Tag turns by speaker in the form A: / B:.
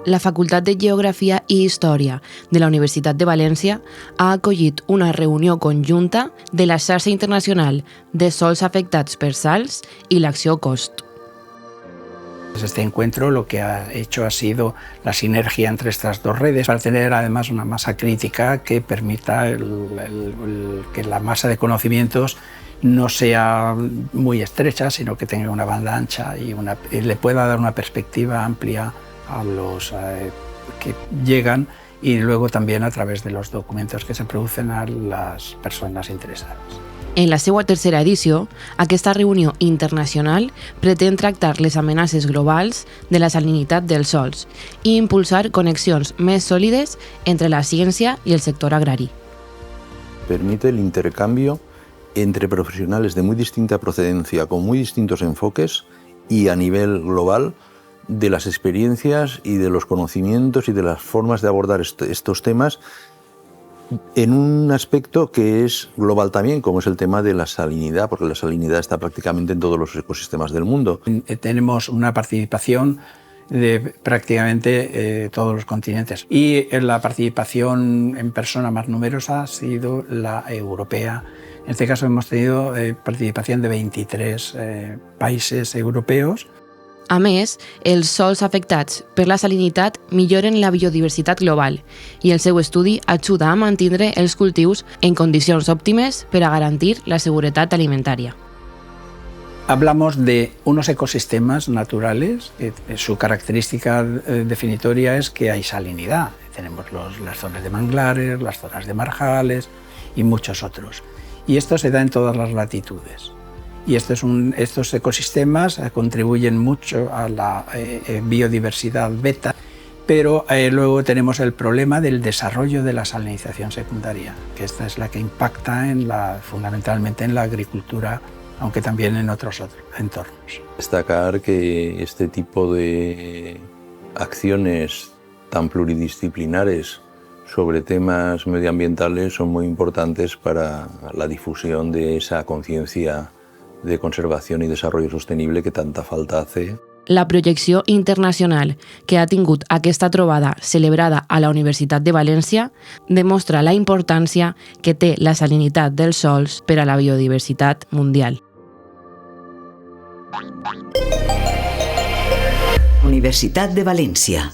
A: La Facultat de Geografia i Història de la Universitat de València ha acollit una reunió conjunta de la xarxa internacional de sòls afectats per salts i l'acció COST.
B: Este encuentro lo que ha hecho ha sido la sinergia entre estas dos redes para tener además una masa crítica que permita que la masa de conocimientos no sea muy estrecha, sino que tenga una banda ancha y le pueda dar una perspectiva amplia a los que llegan y luego también a través de los documentos que se producen a las personas interesadas.
A: En la seva tercera edició, aquesta reunió internacional pretén tractar les amenaces globals de la salinitat dels sòls i impulsar connexions més sòlides entre la ciència i el sector agrari.
C: Permite el intercambio entre profesionales de muy distinta procedencia, con muy distintos enfoques y a nivel global de las experiencias y de los conocimientos y de las formas de abordar estos temas en un aspecto que es global también, como es el tema de la salinidad, porque la salinidad está prácticamente en todos los ecosistemas del mundo.
B: Tenemos una participación de prácticamente todos los continentes y la participación en persona más numerosa ha sido la europea. En este caso hemos tenido participación de 23 países europeos.
A: A més, els sòls afectats per la salinitat milloren la biodiversitat global i el seu estudi ajuda a mantenir els cultius en condicions òptimes per a garantir la seguretat alimentària.
B: Hablamos de unos ecosistemas naturales, su característica definitoria es que hay salinidad. Tenemos las zonas de manglares, las zonas de marjales y muchos otros. Y esto se da en todas las latitudes. Y estos ecosistemas contribuyen mucho a la biodiversidad beta, pero luego tenemos el problema del desarrollo de la salinización secundaria, que esta es la que impacta fundamentalmente en la agricultura, aunque también en otros entornos.
C: Destacar que este tipo de acciones tan pluridisciplinares sobre temas medioambientales son muy importantes para la difusión de esa conciencia de conservación y desarrollo sostenible que tanta falta hace.
A: La projecció internacional que ha tingut aquesta trobada celebrada a la Universitat de València demostra la importància que té la salinitat dels sòls per a la biodiversitat mundial.
D: Universitat de València.